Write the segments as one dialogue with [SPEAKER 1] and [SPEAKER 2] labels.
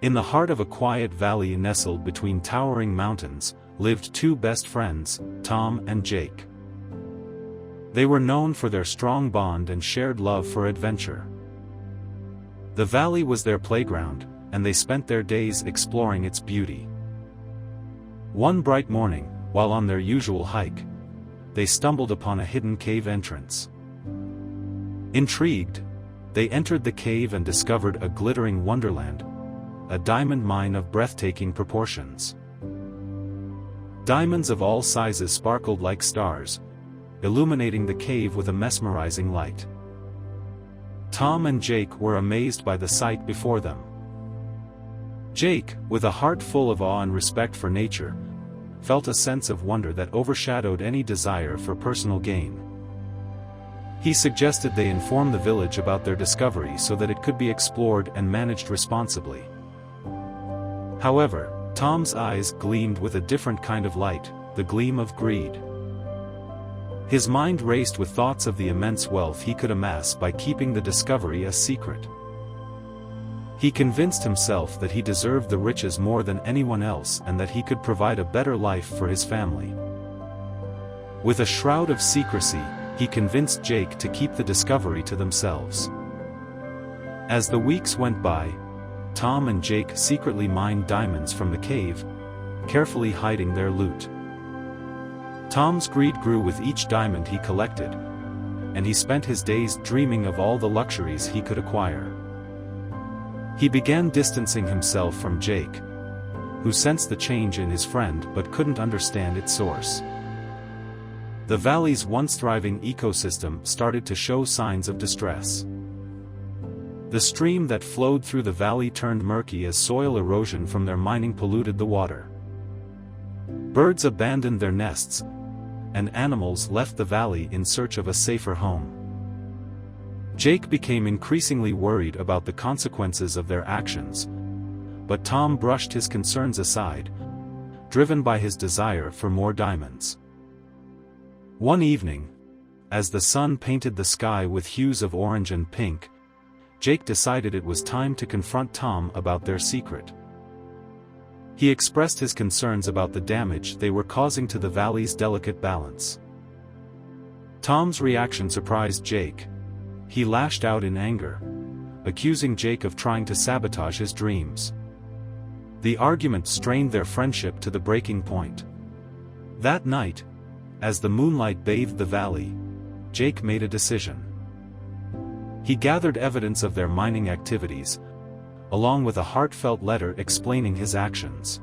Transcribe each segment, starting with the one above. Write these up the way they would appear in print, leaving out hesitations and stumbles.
[SPEAKER 1] In the heart of a quiet valley nestled between towering mountains, lived two best friends, Tom and Jake. They were known for their strong bond and shared love for adventure. The valley was their playground, and they spent their days exploring its beauty. One bright morning, while on their usual hike, they stumbled upon a hidden cave entrance. Intrigued, they entered the cave and discovered a glittering wonderland, a diamond mine of breathtaking proportions. Diamonds of all sizes sparkled like stars, illuminating the cave with a mesmerizing light. Tom and Jake were amazed by the sight before them. Jake, with a heart full of awe and respect for nature, felt a sense of wonder that overshadowed any desire for personal gain. He suggested they inform the village about their discovery so that it could be explored and managed responsibly. However, Tom's eyes gleamed with a different kind of light, the gleam of greed. His mind raced with thoughts of the immense wealth he could amass by keeping the discovery a secret. He convinced himself that he deserved the riches more than anyone else and that he could provide a better life for his family. With a shroud of secrecy, he convinced Jake to keep the discovery to themselves. As the weeks went by, Tom and Jake secretly mined diamonds from the cave, carefully hiding their loot. Tom's greed grew with each diamond he collected, and he spent his days dreaming of all the luxuries he could acquire. He began distancing himself from Jake, who sensed the change in his friend but couldn't understand its source. The valley's once thriving ecosystem started to show signs of distress. The stream that flowed through the valley turned murky as soil erosion from their mining polluted the water. Birds abandoned their nests, and animals left the valley in search of a safer home. Jake became increasingly worried about the consequences of their actions, but Tom brushed his concerns aside, driven by his desire for more diamonds. One evening, as the sun painted the sky with hues of orange and pink, Jake decided it was time to confront Tom about their secret. He expressed his concerns about the damage they were causing to the valley's delicate balance. Tom's reaction surprised Jake. He lashed out in anger, accusing Jake of trying to sabotage his dreams. The argument strained their friendship to the breaking point. That night, as the moonlight bathed the valley, Jake made a decision. He gathered evidence of their mining activities, along with a heartfelt letter explaining his actions.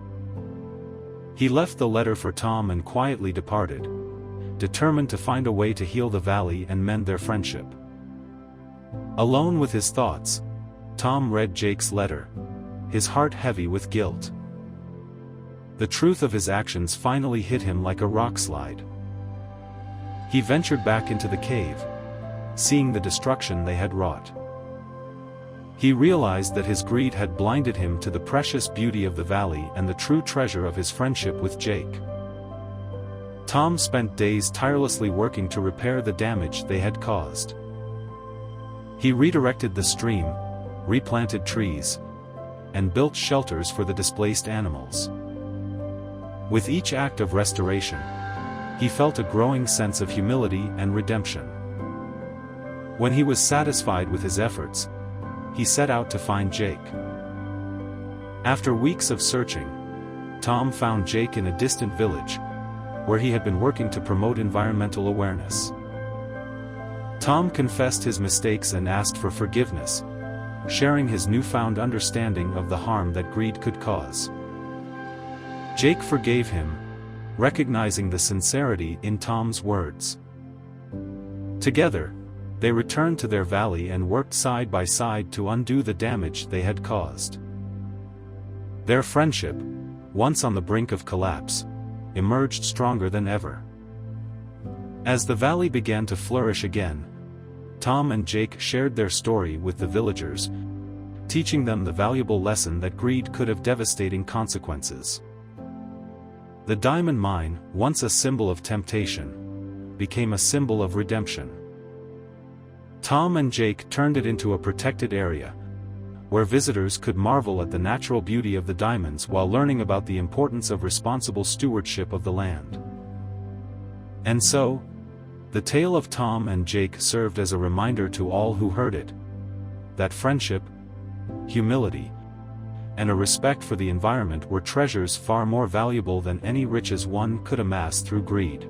[SPEAKER 1] He left the letter for Tom and quietly departed, determined to find a way to heal the valley and mend their friendship. Alone with his thoughts, Tom read Jake's letter, his heart heavy with guilt. The truth of his actions finally hit him like a rockslide. He ventured back into the cave, seeing the destruction they had wrought. He realized that his greed had blinded him to the precious beauty of the valley and the true treasure of his friendship with Jake. Tom spent days tirelessly working to repair the damage they had caused. He redirected the stream, replanted trees, and built shelters for the displaced animals. With each act of restoration, he felt a growing sense of humility and redemption. When he was satisfied with his efforts, he set out to find Jake. After weeks of searching, Tom found Jake in a distant village, where he had been working to promote environmental awareness. Tom confessed his mistakes and asked for forgiveness, sharing his newfound understanding of the harm that greed could cause. Jake forgave him, recognizing the sincerity in Tom's words. Together, they returned to their valley and worked side by side to undo the damage they had caused. Their friendship, once on the brink of collapse, emerged stronger than ever. As the valley began to flourish again, Tom and Jake shared their story with the villagers, teaching them the valuable lesson that greed could have devastating consequences. The diamond mine, once a symbol of temptation, became a symbol of redemption. Tom and Jake turned it into a protected area, where visitors could marvel at the natural beauty of the diamonds while learning about the importance of responsible stewardship of the land. And so, the tale of Tom and Jake served as a reminder to all who heard it, that friendship, humility, and a respect for the environment were treasures far more valuable than any riches one could amass through greed.